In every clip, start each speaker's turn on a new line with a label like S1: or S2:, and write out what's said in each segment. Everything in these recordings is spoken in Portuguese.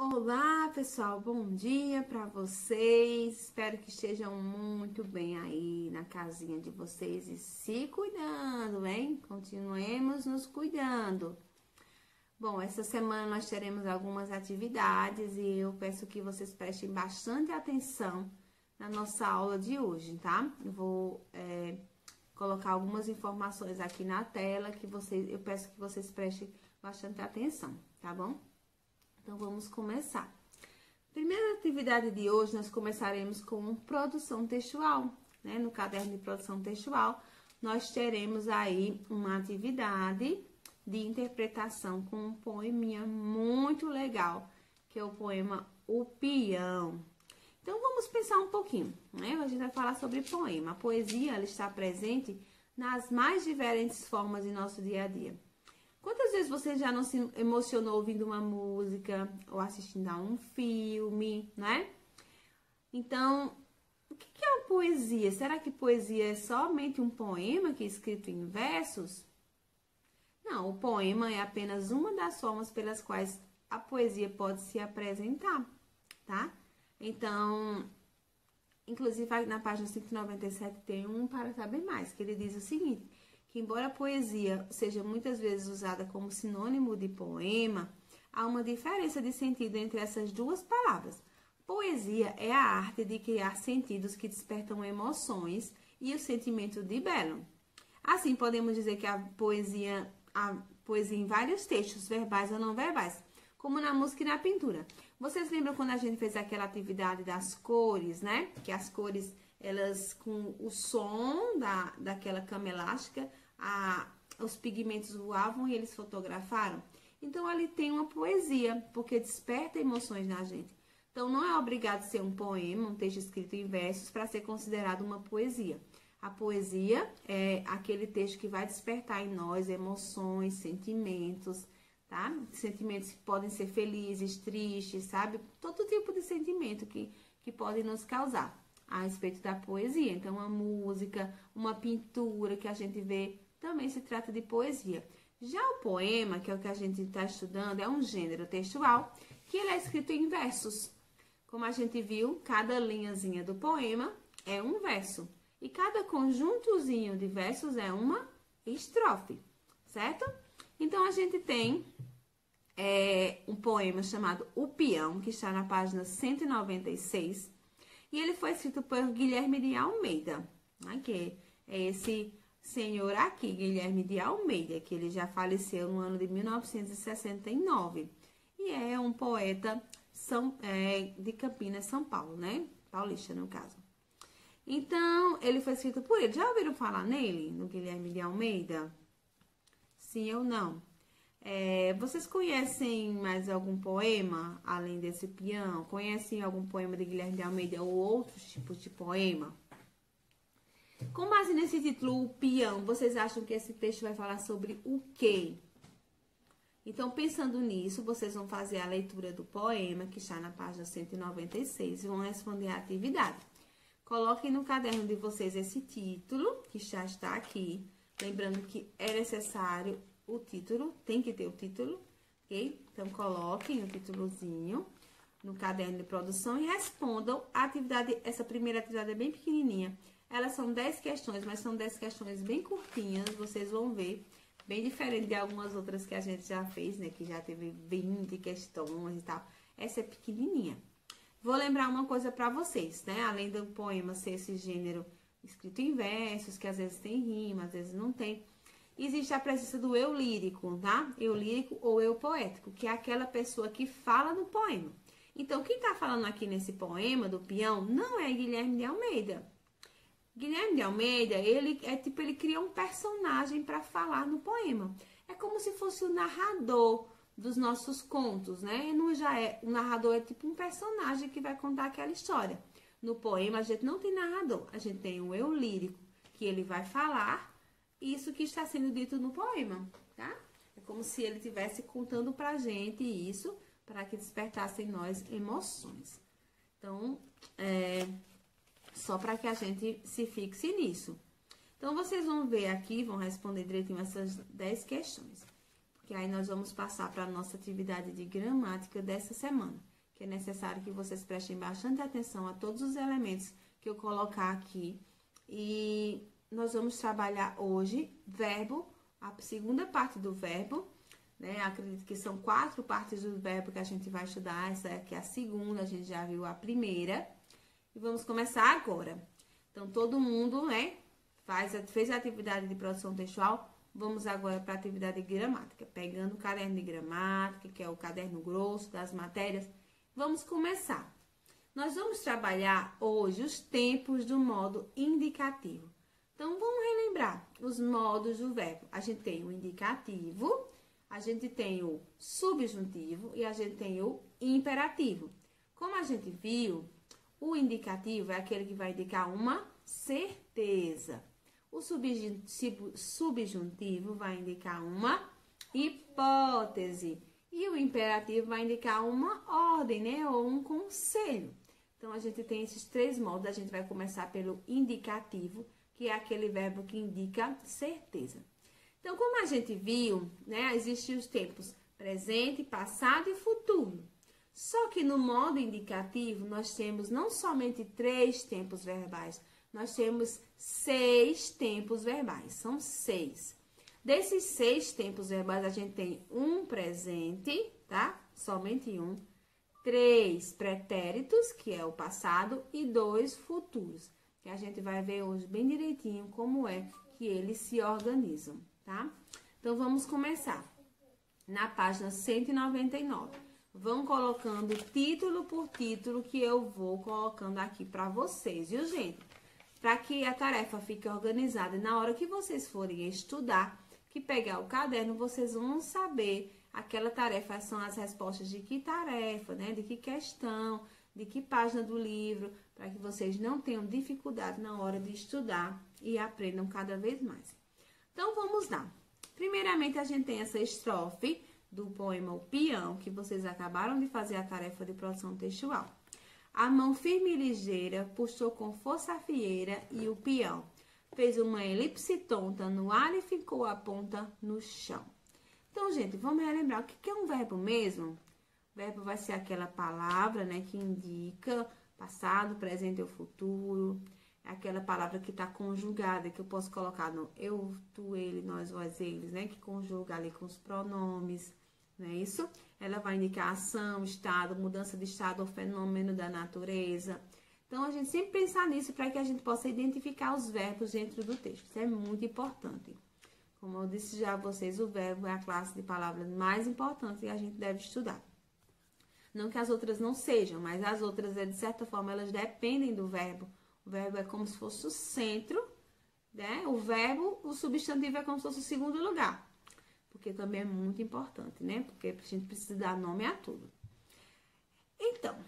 S1: Olá, pessoal, bom dia para vocês. Espero que estejam muito bem aí na casinha de vocês e se cuidando, hein? Continuemos nos cuidando. Bom, essa semana nós teremos algumas atividades e eu peço que vocês prestem bastante atenção na nossa aula de hoje, tá? Eu vou colocar algumas informações aqui na tela que eu peço que vocês prestem bastante atenção, tá bom? Então, vamos começar. Primeira atividade de hoje, nós começaremos com produção textual, né? No caderno de produção textual, nós teremos aí uma atividade de interpretação com um poeminha muito legal, que é o poema O Peão. Então, vamos pensar um pouquinho, né? A gente vai falar sobre poema. A poesia, ela está presente nas mais diferentes formas em nosso dia a dia. Quantas vezes você já não se emocionou ouvindo uma música ou assistindo a um filme, né? Então, o que é a poesia? Será que poesia é somente um poema que é escrito em versos? Não, o poema é apenas uma das formas pelas quais a poesia pode se apresentar, tá? Então, inclusive na página 197 tem um para saber mais, que ele diz o seguinte: que embora a poesia seja muitas vezes usada como sinônimo de poema, há uma diferença de sentido entre essas duas palavras. Poesia é a arte de criar sentidos que despertam emoções e o sentimento de belo. Assim, podemos dizer que a poesia em vários textos, verbais ou não verbais, como na música e na pintura. Vocês lembram quando a gente fez aquela atividade das cores, né? Que as cores, elas com o som daquela cama elástica, os pigmentos voavam e eles fotografaram. Então, ali tem uma poesia, porque desperta emoções na gente. Então, não é obrigado a ser um poema, um texto escrito em versos, para ser considerado uma poesia. A poesia é aquele texto que vai despertar em nós emoções, sentimentos, tá? Sentimentos que podem ser felizes, tristes, sabe? Todo tipo de sentimento que pode nos causar a respeito da poesia. Então, uma música, uma pintura que a gente vê, também se trata de poesia. Já o poema, que é o que a gente está estudando, é um gênero textual que ele é escrito em versos. Como a gente viu, cada linhazinha do poema é um verso. E cada conjuntozinho de versos é uma estrofe, certo? Então, a gente tem um poema chamado O Peão, que está na página 196. E ele foi escrito por Guilherme de Almeida, né? Que é esse senhor aqui, Guilherme de Almeida, que ele já faleceu no ano de 1969. E é um poeta de Campinas, São Paulo, né? Paulista, no caso. Então, ele foi escrito por ele. Já ouviram falar nele, no Guilherme de Almeida? Sim ou não? Vocês conhecem mais algum poema, além desse peão? Conhecem algum poema de Guilherme de Almeida ou outros tipos de poema? Com base nesse título, O Peão, vocês acham que esse texto vai falar sobre o quê? Então, pensando nisso, vocês vão fazer a leitura do poema, que está na página 196, e vão responder a atividade. Coloquem no caderno de vocês esse título, que já está aqui. Lembrando que é necessário o título, tem que ter o título, ok? Então, coloquem o títulozinho no caderno de produção e respondam a atividade. Essa primeira atividade é bem pequenininha. Elas são 10 questões, mas são 10 questões bem curtinhas, vocês vão ver. Bem diferente de algumas outras que a gente já fez, né? Que já teve 20 questões e tal. Essa é pequenininha. Vou lembrar uma coisa pra vocês, né? Além do poema ser esse gênero escrito em versos, que às vezes tem rima, às vezes não tem. Existe a presença do eu lírico, tá? Eu lírico ou eu poético, que é aquela pessoa que fala no poema. Então, quem tá falando aqui nesse poema do peão não é Guilherme de Almeida. Guilherme de Almeida, ele cria um personagem para falar no poema. É como se fosse o narrador dos nossos contos, né? O narrador é tipo um personagem que vai contar aquela história. No poema, a gente não tem narrador, a gente tem o eu lírico, que ele vai falar isso que está sendo dito no poema, tá? É como se ele estivesse contando pra gente isso, para que despertasse em nós emoções. Então, só para que a gente se fixe nisso. Então, vocês vão ver aqui, vão responder direitinho essas 10 questões. Porque aí nós vamos passar para a nossa atividade de gramática dessa semana. que é necessário que vocês prestem bastante atenção a todos os elementos que eu colocar aqui. E nós vamos trabalhar hoje verbo, a segunda parte do verbo, né? Acredito que são 4 partes do verbo que a gente vai estudar. Essa aqui é a segunda, a gente já viu a primeira. E vamos começar agora. Então, todo mundo, né, fez a atividade de produção textual. Vamos agora para a atividade de gramática. Pegando o caderno de gramática, que é o caderno grosso das matérias. Vamos começar. Nós vamos trabalhar hoje os tempos do modo indicativo. Então, vamos relembrar os modos do verbo. A gente tem o indicativo, a gente tem o subjuntivo e a gente tem o imperativo. Como a gente viu, o indicativo é aquele que vai indicar uma certeza. O subjuntivo vai indicar uma hipótese. E o imperativo vai indicar uma ordem, né? Ou um conselho. Então, a gente tem esses 3 modos. A gente vai começar pelo indicativo, que é aquele verbo que indica certeza. Então, como a gente viu, né? Existem os tempos presente, passado e futuro. Só que no modo indicativo, nós temos não somente 3 tempos verbais, nós temos 6 tempos verbais. São 6. Desses 6 tempos verbais, a gente tem um presente, tá? Somente um. 3 pretéritos, que é o passado, e 2 futuros, que a gente vai ver hoje bem direitinho como é que eles se organizam, tá? Então, vamos começar. Na página 199. Vão colocando título por título que eu vou colocando aqui para vocês, viu, gente? Para que a tarefa fique organizada e na hora que vocês forem estudar, que pegar o caderno, vocês vão saber aquela tarefa, são as respostas de que tarefa, né? De que questão, de que página do livro, para que vocês não tenham dificuldade na hora de estudar e aprendam cada vez mais. Então, vamos lá. Primeiramente, a gente tem essa estrofe do poema O Peão, que vocês acabaram de fazer a tarefa de produção textual. A mão firme e ligeira puxou com força a fieira e o peão fez uma elipse tonta no ar e ficou a ponta no chão. Então, gente, vamos relembrar o que é um verbo mesmo? O verbo vai ser aquela palavra, né, que indica passado, presente ou futuro. É aquela palavra que está conjugada, que eu posso colocar no eu, tu, ele, nós, vós, eles, né, que conjuga ali com os pronomes, não é isso? Ela vai indicar ação, estado, mudança de estado ou fenômeno da natureza. Então, a gente sempre pensar nisso para que a gente possa identificar os verbos dentro do texto. Isso é muito importante. Como eu disse já a vocês, o verbo é a classe de palavras mais importante que a gente deve estudar. Não que as outras não sejam, mas as outras, de certa forma, elas dependem do verbo. O verbo é como se fosse o centro, né? O verbo, o substantivo é como se fosse o segundo lugar. Porque também é muito importante, né? Porque a gente precisa dar nome a tudo. Então,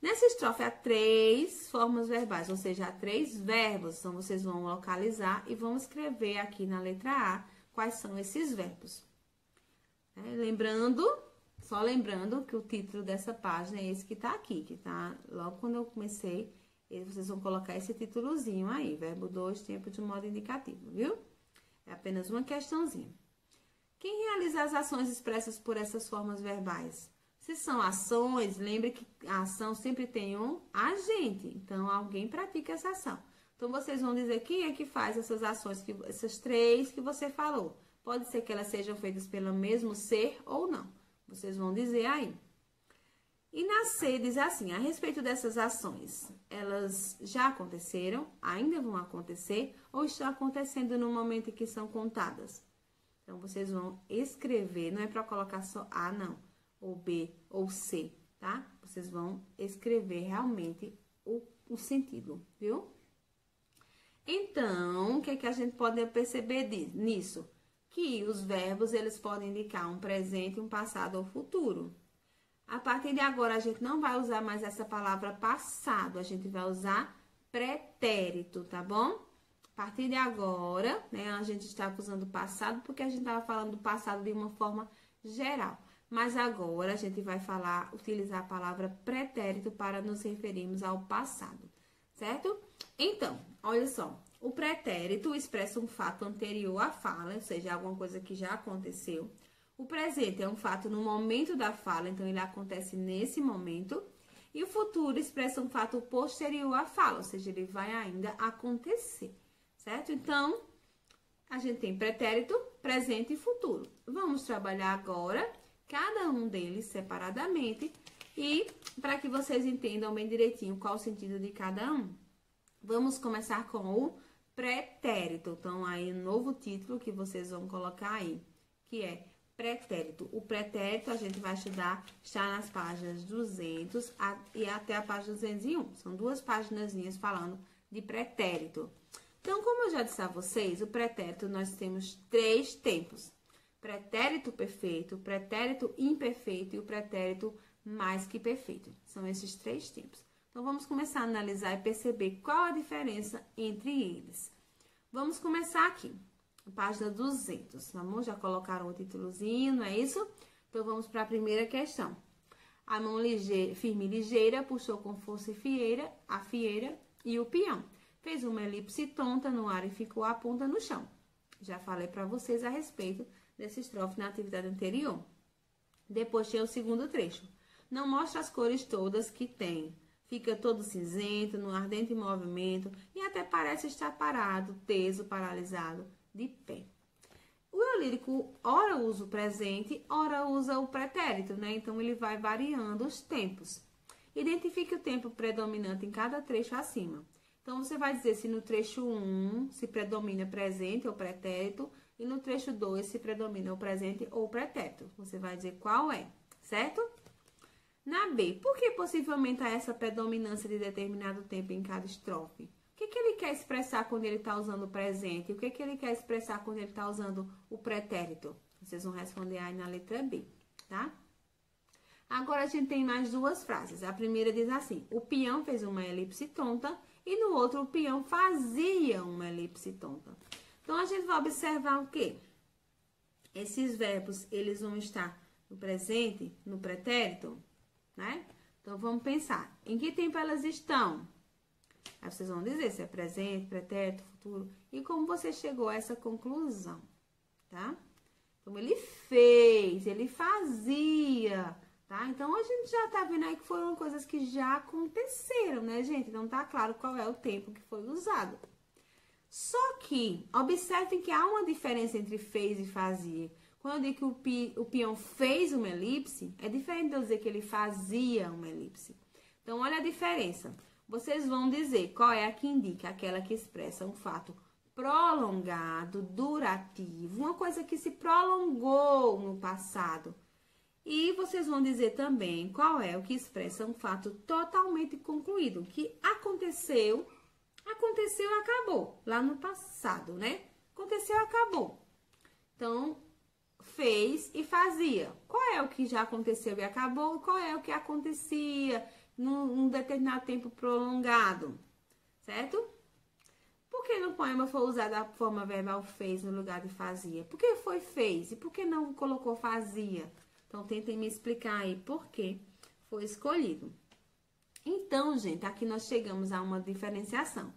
S1: nessa estrofe há 3 formas verbais, ou seja, há 3 verbos. Então, vocês vão localizar e vão escrever aqui na letra A quais são esses verbos. Só lembrando que o título dessa página é esse que tá aqui, que tá logo quando eu comecei, vocês vão colocar esse títulozinho aí, verbo 2, tempo de modo indicativo, viu? É apenas uma questãozinha. Quem realiza as ações expressas por essas formas verbais? Se são ações, lembre que a ação sempre tem um agente. Então, alguém pratica essa ação. Então, vocês vão dizer quem é que faz essas ações, essas 3 que você falou. Pode ser que elas sejam feitas pelo mesmo ser ou não. Vocês vão dizer aí. E na C diz assim, a respeito dessas ações, elas já aconteceram, ainda vão acontecer ou estão acontecendo no momento em que são contadas? Então, vocês vão escrever, não é para colocar só A, não, ou B, ou C, tá? Vocês vão escrever realmente o sentido, viu? Então, o que é que a gente pode perceber nisso? Que os verbos, eles podem indicar um presente, um passado ou futuro. A partir de agora, a gente não vai usar mais essa palavra passado, a gente vai usar pretérito, tá bom? A partir de agora, né, a gente está usando passado porque a gente estava falando do passado de uma forma geral. Mas agora a gente vai utilizar a palavra pretérito para nos referirmos ao passado, certo? Então, olha só, o pretérito expressa um fato anterior à fala, ou seja, alguma coisa que já aconteceu. O presente é um fato no momento da fala, então ele acontece nesse momento. E o futuro expressa um fato posterior à fala, ou seja, ele vai ainda acontecer, certo? Então, a gente tem pretérito, presente e futuro. Vamos trabalhar agora cada um deles separadamente e para que vocês entendam bem direitinho qual o sentido de cada um. Vamos começar com o pretérito. Então, aí, um novo título que vocês vão colocar aí, que é pretérito. O pretérito a gente vai estudar, está nas páginas 200 e até a página 201. São 2 paginazinhas falando de pretérito. Então, como eu já disse a vocês, o pretérito nós temos 3 tempos. Pretérito perfeito, pretérito imperfeito e o pretérito mais que perfeito. São esses 3 tempos. Então, vamos começar a analisar e perceber qual a diferença entre eles. Vamos começar aqui. Página 200. Vamos, já colocaram o títulozinho, não é isso? Então, vamos para a primeira questão. A mão ligeira, firme e ligeira puxou com força a fieira e o peão. Fez uma elipse tonta no ar e ficou a ponta no chão. Já falei para vocês a respeito dessa estrofe na atividade anterior. Depois tem o segundo trecho. Não mostra as cores todas que tem. Fica todo cinzento, no ardente movimento e até parece estar parado, teso, paralisado, de pé. O eu lírico, ora usa o presente, ora usa o pretérito, né? Então, ele vai variando os tempos. Identifique o tempo predominante em cada trecho acima. Então, você vai dizer se no trecho 1 se predomina presente ou pretérito e no trecho 2 se predomina o presente ou o pretérito. Você vai dizer qual é, certo? Na B, por que possivelmente há essa predominância de determinado tempo em cada estrofe? O que ele quer expressar quando ele está usando o presente? O que ele quer expressar quando ele está usando o pretérito? Vocês vão responder aí na letra B, tá? Agora, a gente tem mais 2 frases. A primeira diz assim, o peão fez uma elipse tonta e no outro o peão fazia uma elipse tonta. Então, a gente vai observar o quê? Esses verbos, eles vão estar no presente, no pretérito, né? Então, vamos pensar. Em que tempo elas estão? Aí vocês vão dizer se é presente, pretérito, futuro. E como você chegou a essa conclusão, tá? Então, ele fez, ele fazia, tá? Então, a gente já tá vendo aí que foram coisas que já aconteceram, né, gente? Não tá claro qual é o tempo que foi usado. Só que, observem que há uma diferença entre fez e fazia. Quando eu digo que o peão fez uma elipse, é diferente de eu dizer que ele fazia uma elipse. Então, olha a diferença. Vocês vão dizer qual é a que indica, aquela que expressa um fato prolongado, durativo, uma coisa que se prolongou no passado. E vocês vão dizer também qual é o que expressa um fato totalmente concluído, que aconteceu e acabou, lá no passado, né? Aconteceu e acabou. Então, fez e fazia. Qual é o que já aconteceu e acabou? Qual é o que acontecia num determinado tempo prolongado, certo? Por que no poema foi usada a forma verbal fez no lugar de fazia? Por que foi fez e por que não colocou fazia? Então, tentem me explicar aí por que foi escolhido. Então, gente, aqui nós chegamos a uma diferenciação.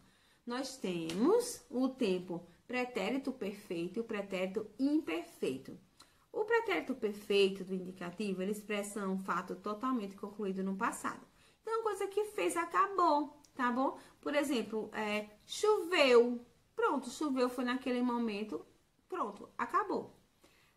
S1: Nós temos o tempo pretérito perfeito e o pretérito imperfeito. O pretérito perfeito do indicativo, ele expressa um fato totalmente concluído no passado. Então, coisa que fez, acabou, tá bom? Por exemplo, choveu. Pronto, choveu, foi naquele momento, pronto, acabou.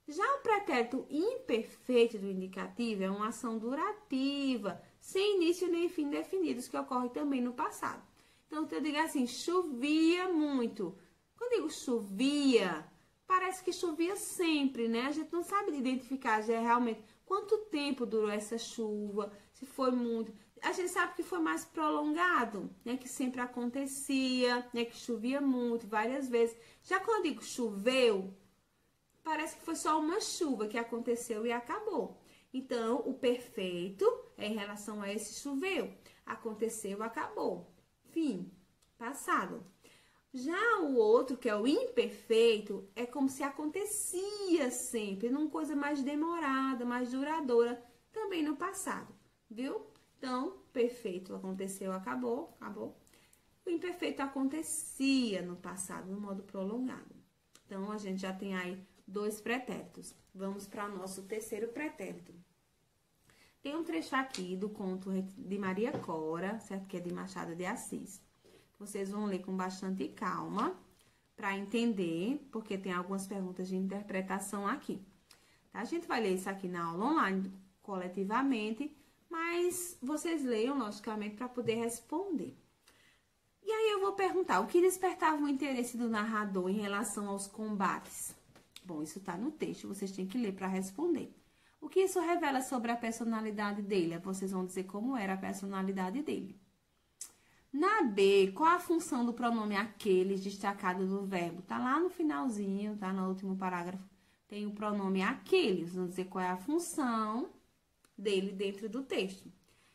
S1: Já o pretérito imperfeito do indicativo é uma ação durativa, sem início nem fim definidos, que ocorre também no passado. Então, eu digo assim, chovia muito. Quando eu digo chovia, parece que chovia sempre, né? A gente não sabe identificar já realmente quanto tempo durou essa chuva, se foi muito. A gente sabe que foi mais prolongado, né? Que sempre acontecia, né? Que chovia muito, várias vezes. Já quando eu digo choveu, parece que foi só uma chuva que aconteceu e acabou. Então, o perfeito é em relação a esse choveu. Aconteceu, acabou. Fim, passado. Já o outro, que é o imperfeito, é como se acontecia sempre, numa coisa mais demorada, mais duradoura, também no passado, viu? Então, perfeito aconteceu, acabou, acabou. O imperfeito acontecia no passado, no modo prolongado. Então, a gente já tem aí 2 pretéritos. Vamos para o nosso terceiro pretérito. Tem um trecho aqui do conto de Maria Cora, certo? Que é de Machado de Assis. Vocês vão ler com bastante calma para entender, porque tem algumas perguntas de interpretação aqui. Tá? A gente vai ler isso aqui na aula online, coletivamente, mas vocês leiam, logicamente, para poder responder. E aí eu vou perguntar, o que despertava o interesse do narrador em relação aos combates? Bom, isso tá no texto, vocês têm que ler para responder. O que isso revela sobre a personalidade dele? Vocês vão dizer como era a personalidade dele. Na B, qual a função do pronome aqueles destacado do verbo? Tá lá no finalzinho, tá no último parágrafo. Tem o pronome aqueles, vamos dizer qual é a função dele dentro do texto.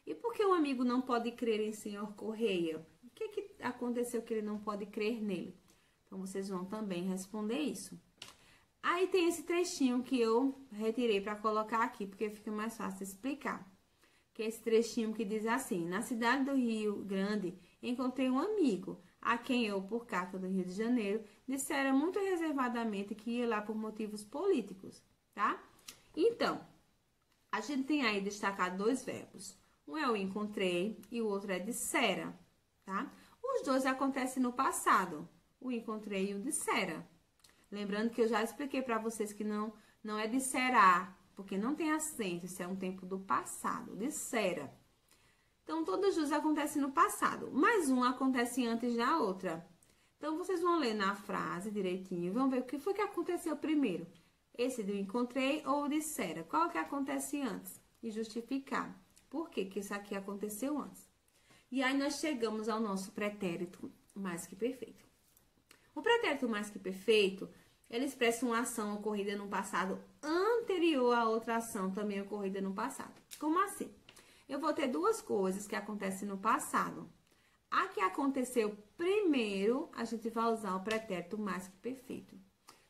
S1: E por que o amigo não pode crer em Senhor Correia? O que aconteceu que ele não pode crer nele? Então, vocês vão também responder isso. Aí tem esse trechinho que eu retirei para colocar aqui, porque fica mais fácil explicar. Que é esse trechinho que diz assim: na cidade do Rio Grande, encontrei um amigo, a quem eu, por carta do Rio de Janeiro, dissera muito reservadamente que ia lá por motivos políticos, tá? Então, a gente tem aí destacado 2 verbos. Um é o encontrei e o outro é dissera, tá? Os dois acontecem no passado, o encontrei e o dissera. Lembrando que eu já expliquei para vocês que não é dissera, porque não tem acento, isso é um tempo do passado, dissera. Então, todos os dois acontecem no passado, mas um acontece antes da outra. Então, vocês vão ler na frase direitinho, vão ver o que foi que aconteceu primeiro. Esse do encontrei ou dissera. Qual que acontece antes? E justificar por que isso aqui aconteceu antes. E aí, nós chegamos ao nosso pretérito mais que perfeito. O pretérito mais que perfeito, ele expressa uma ação ocorrida no passado anterior a outra ação também ocorrida no passado. Como assim? Eu vou ter 2 coisas que acontecem no passado. A que aconteceu primeiro, a gente vai usar o pretérito mais que perfeito.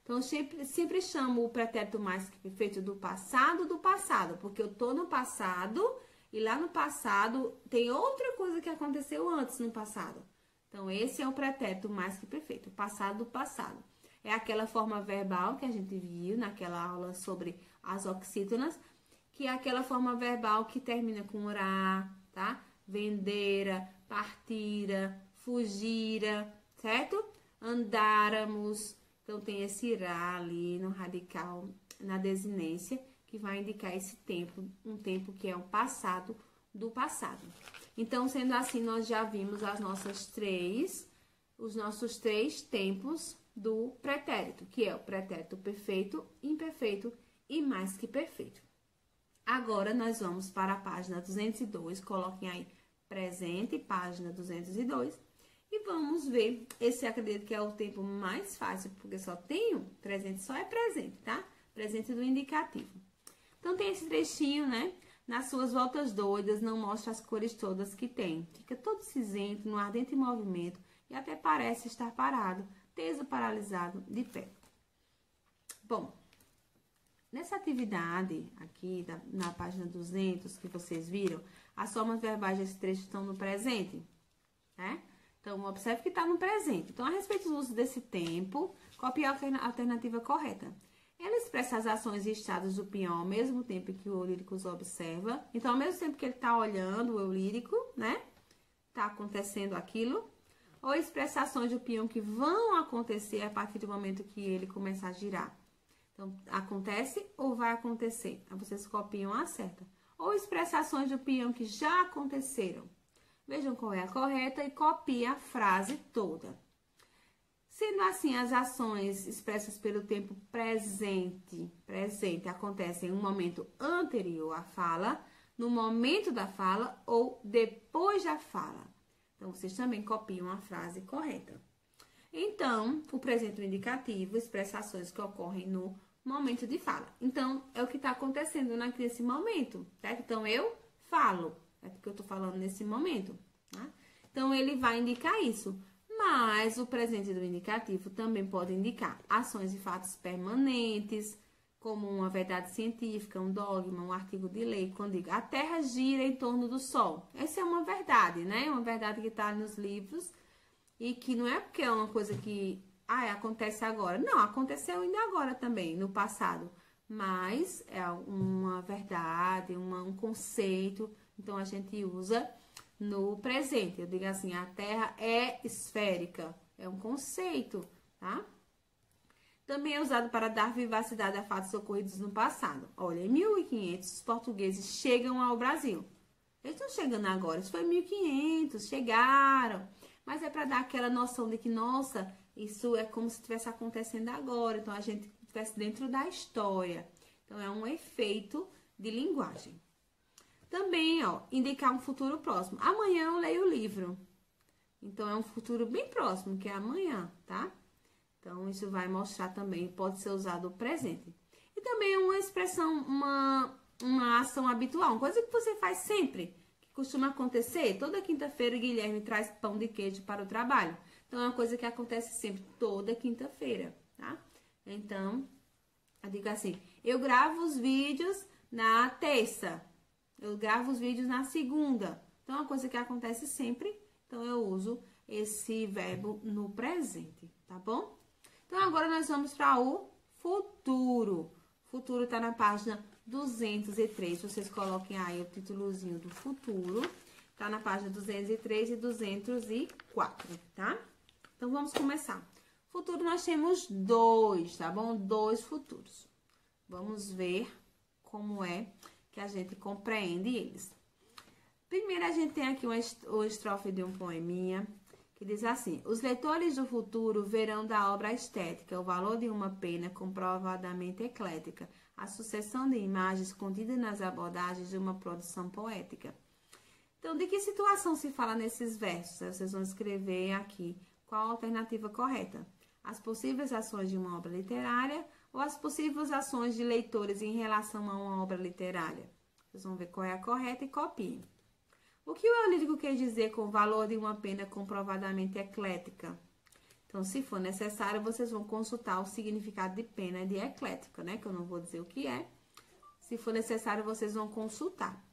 S1: Então, sempre chamo o pretérito mais que perfeito do passado, porque eu tô no passado e lá no passado tem outra coisa que aconteceu antes no passado. Então, esse é o pretérito mais que perfeito, o passado do passado. É aquela forma verbal que a gente viu naquela aula sobre as oxítonas, que é aquela forma verbal que termina com ora, tá? Vendera, partira, fugira, certo? Andáramos. Então, tem esse irá ali no radical, na desinência, que vai indicar esse tempo, um tempo que é o passado do passado. Então, sendo assim, nós já vimos os nossos três tempos do pretérito, que é o pretérito perfeito, imperfeito e mais que perfeito. Agora, nós vamos para a página 202, coloquem aí presente, página 202, e vamos ver, esse acredito que é o tempo mais fácil, porque só tem um, presente só é presente, tá? Presente do indicativo. Então, tem esse trechinho, né? Nas suas voltas doidas, não mostra as cores todas que tem. Fica todo cinzento, no ardente movimento, e até parece estar parado, teso, paralisado, de pé. Bom, nessa atividade aqui, na página 200, que vocês viram, as formas verbais desse trecho estão no presente, né? Então, observe que está no presente. Então, a respeito do uso desse tempo, copie a alternativa correta. Ela expressa as ações e estados do peão ao mesmo tempo que o eu lírico os observa. Então, ao mesmo tempo que ele está olhando o eu lírico, né? Está acontecendo aquilo. Ou expressa ações do peão que vão acontecer a partir do momento que ele começar a girar. Então, acontece ou vai acontecer? Aí vocês copiam a certa. Ou expressa ações do peão que já aconteceram. Vejam qual é a correta e copie a frase toda. Sendo assim, as ações expressas pelo tempo presente acontecem em um momento anterior à fala, no momento da fala ou depois da fala. Então, vocês também copiam a frase correta. Então, o presente indicativo expressa ações que ocorrem no momento de fala. Então, é o que está acontecendo nesse momento, certo? Então, eu falo, é porque eu estou falando nesse momento, tá? Então, ele vai indicar isso. Mas o presente do indicativo também pode indicar ações e fatos permanentes, como uma verdade científica, um dogma, um artigo de lei. Quando digo, a Terra gira em torno do Sol. Essa é uma verdade, né? Uma verdade que está nos livros e que não é porque é uma coisa que acontece agora. Não, aconteceu ainda agora também, no passado. Mas é uma verdade, um conceito. Então, a gente usa no presente. Eu digo assim, a Terra é esférica. É um conceito, tá? Também é usado para dar vivacidade a fatos ocorridos no passado. Olha, em 1500, os portugueses chegam ao Brasil. Eles estão chegando agora, isso foi em 1500, chegaram. Mas é para dar aquela noção de que, nossa, isso é como se estivesse acontecendo agora. Então, a gente estivesse dentro da história. Então, é um efeito de linguagem. Também, ó, indicar um futuro próximo. Amanhã eu leio o livro. Então, é um futuro bem próximo, que é amanhã, tá? Então, isso vai mostrar também, pode ser usado o presente. E também é uma expressão, uma ação habitual, uma coisa que você faz sempre, que costuma acontecer. Toda quinta-feira, Guilherme traz pão de queijo para o trabalho. Então, é uma coisa que acontece sempre, toda quinta-feira, tá? Então, eu digo assim, eu gravo os vídeos na terça, eu gravo os vídeos na segunda. Então, é uma coisa que acontece sempre, então eu uso esse verbo no presente, tá bom? Então, agora nós vamos para o futuro. O futuro está na página 203. Vocês coloquem aí o títulozinho do futuro. Tá na página 203 e 204, tá? Então, vamos começar. Futuro nós temos dois, tá bom? Dois futuros. Vamos ver como é que a gente compreende eles. Primeiro, a gente tem aqui uma estrofe de um poeminha que diz assim: os leitores do futuro verão da obra estética o valor de uma pena comprovadamente eclética, a sucessão de imagens contidas nas abordagens de uma produção poética. Então, de que situação se fala nesses versos? Vocês vão escrever aqui qual a alternativa correta. As possíveis ações de uma obra literária ou as possíveis ações de leitores em relação a uma obra literária. Vocês vão ver qual é a correta e copiem. O que o eu lírico quer dizer com o valor de uma pena comprovadamente eclética? Então, se for necessário, vocês vão consultar o significado de pena e de eclética, né? Que eu não vou dizer o que é. Se for necessário, vocês vão consultar.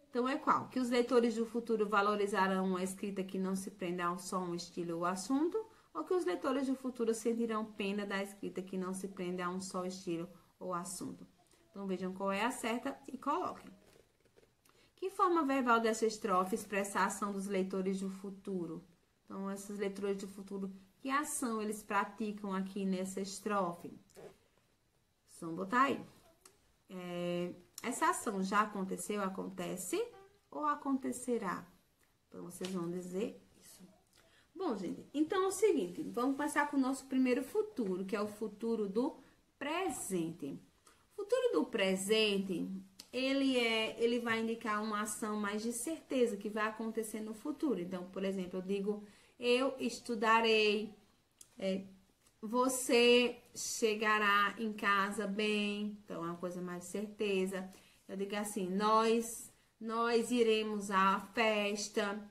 S1: Então, é qual? Que os leitores do futuro valorizarão uma escrita que não se prenda a só um estilo ou assunto, ou que os leitores do futuro sentirão pena da escrita que não se prenda a um só estilo ou assunto. Então, vejam qual é a certa e coloquem. Que forma verbal dessa estrofe expressa a ação dos leitores do futuro? Então, esses leitores do futuro, que ação eles praticam aqui nessa estrofe? Vamos botar aí. Essa ação já aconteceu, acontece ou acontecerá? Então, vocês vão dizer isso. Bom, gente, então é o seguinte, vamos passar com o nosso primeiro futuro, que é o futuro do presente. O futuro do presente, ele vai indicar uma ação mais de certeza que vai acontecer no futuro. Então, por exemplo, eu digo, eu estudarei, você chegará em casa bem, então é uma coisa mais de certeza. Eu digo assim, nós iremos à festa,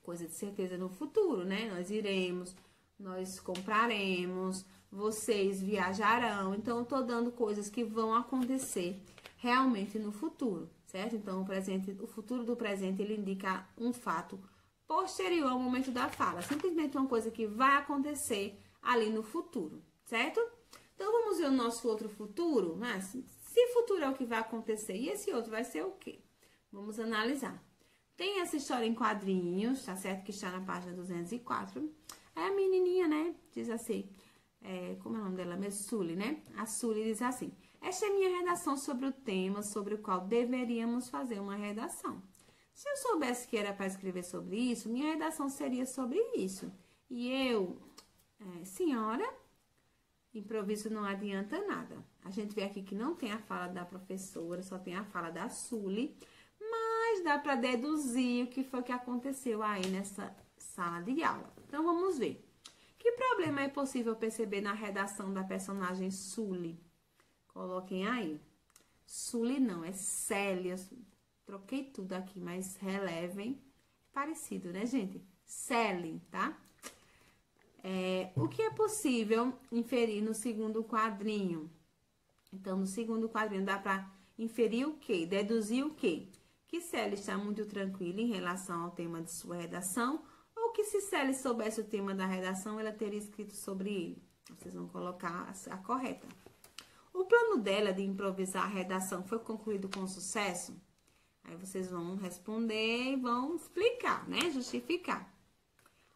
S1: coisa de certeza no futuro, né? Nós iremos, nós compraremos, vocês viajarão. Então, eu tô dando coisas que vão acontecer realmente no futuro, certo? Então, o futuro do presente, ele indica um fato posterior ao momento da fala. Simplesmente uma coisa que vai acontecer ali no futuro, certo? Então, vamos ver o nosso outro futuro, né? Se futuro é o que vai acontecer, e esse outro vai ser o quê? Vamos analisar. Tem essa história em quadrinhos, tá certo? Que está na página 204. É a menininha, né? Diz assim, como é o nome dela mesmo? Sully, né? A Sully diz assim: esta é a minha redação sobre o tema sobre o qual deveríamos fazer uma redação. Se eu soubesse que era para escrever sobre isso, minha redação seria sobre isso. E eu, senhora, improviso não adianta nada. A gente vê aqui que não tem a fala da professora, só tem a fala da Sully, mas dá para deduzir o que foi que aconteceu aí nessa sala de aula. Então, vamos ver. Que problema é possível perceber na redação da personagem Sully? Coloquem aí. Sully não, é Célia. Troquei tudo aqui, mas relevem. Parecido, né, gente? Sally, tá? O que é possível inferir no segundo quadrinho? Então, no segundo quadrinho, dá para inferir o quê? Deduzir o quê? Que Sally está muito tranquila em relação ao tema de sua redação, ou que se Célia soubesse o tema da redação, ela teria escrito sobre ele. Vocês vão colocar a correta. O plano dela de improvisar a redação foi concluído com sucesso? Aí vocês vão responder e vão explicar, né? Justificar.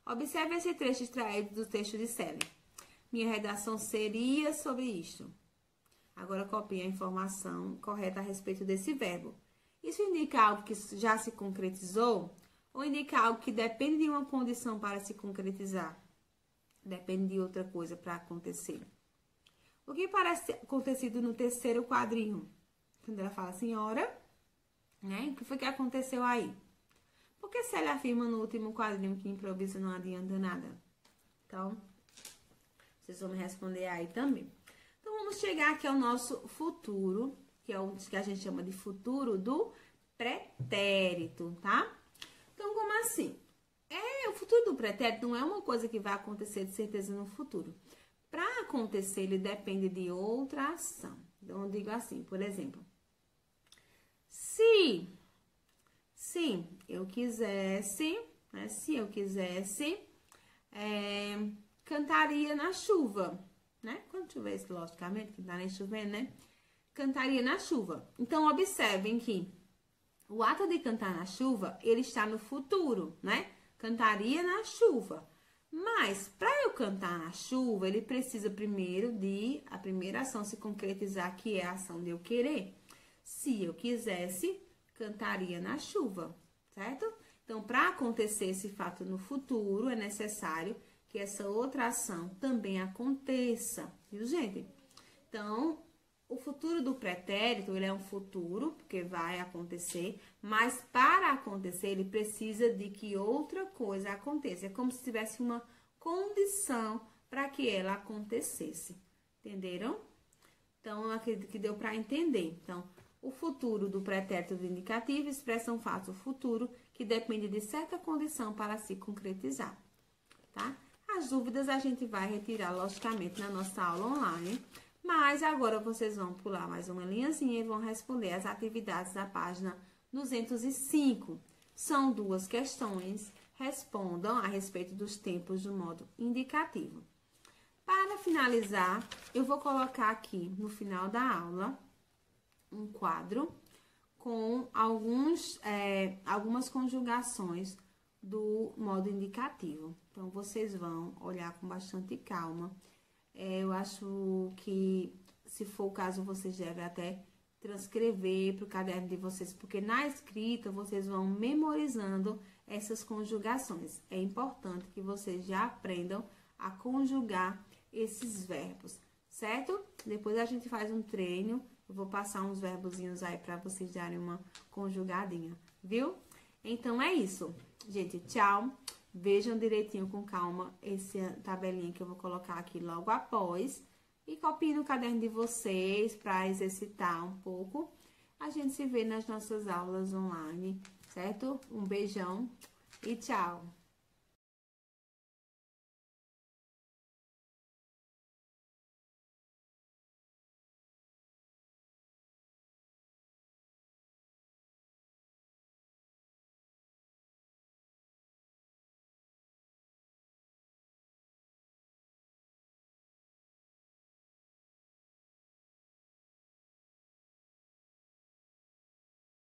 S1: Observe esse trecho extraído do texto de Célia. Minha redação seria sobre isto. Agora copie a informação correta a respeito desse verbo. Isso indica algo que já se concretizou ou indica algo que depende de uma condição para se concretizar? Depende de outra coisa para acontecer. O que parece ter acontecido no terceiro quadrinho? Quando ela fala senhora, né? O que foi que aconteceu aí? Por que Célia afirma no último quadrinho que improviso não adianta nada? Então, vocês vão me responder aí também. Então, vamos chegar aqui ao nosso futuro, que é o que a gente chama de futuro do pretérito, tá? Então, como assim? O futuro do pretérito não é uma coisa que vai acontecer de certeza no futuro. Para acontecer, ele depende de outra ação. Então, eu digo assim, por exemplo, se eu quisesse, né, cantaria na chuva, né? Quando chovesse, logicamente, que não tá nem chovendo, né? Cantaria na chuva. Então, observem que o ato de cantar na chuva, ele está no futuro, né? Cantaria na chuva. Mas, para eu cantar na chuva, ele precisa primeiro de a primeira ação se concretizar, que é a ação de eu querer. Se eu quisesse, cantaria na chuva, certo? Então, para acontecer esse fato no futuro, é necessário que essa outra ação também aconteça, viu, gente? Então, o futuro do pretérito, ele é um futuro, porque vai acontecer, mas para acontecer, ele precisa de que outra coisa aconteça. É como se tivesse uma condição para que ela acontecesse, entenderam? Então, eu acredito que deu para entender. Então, o futuro do pretérito do indicativo expressa um fato futuro que depende de certa condição para se concretizar, tá? As dúvidas a gente vai retirar, logicamente, na nossa aula online. Mas agora vocês vão pular mais uma linhazinha e vão responder as atividades da página 205. São 2 questões, respondam a respeito dos tempos do modo indicativo. Para finalizar, eu vou colocar aqui no final da aula um quadro com algumas conjugações do modo indicativo. Então, vocês vão olhar com bastante calma. Eu acho que, se for o caso, vocês devem até transcrever para o caderno de vocês, porque na escrita vocês vão memorizando essas conjugações. É importante que vocês já aprendam a conjugar esses verbos, certo? Depois a gente faz um treino, eu vou passar uns verbozinhos aí para vocês darem uma conjugadinha, viu? Então, é isso. Gente, tchau. Vejam direitinho com calma essa tabelinha que eu vou colocar aqui logo após. E copiem no caderno de vocês para exercitar um pouco. A gente se vê nas nossas aulas online, certo? Um beijão e tchau!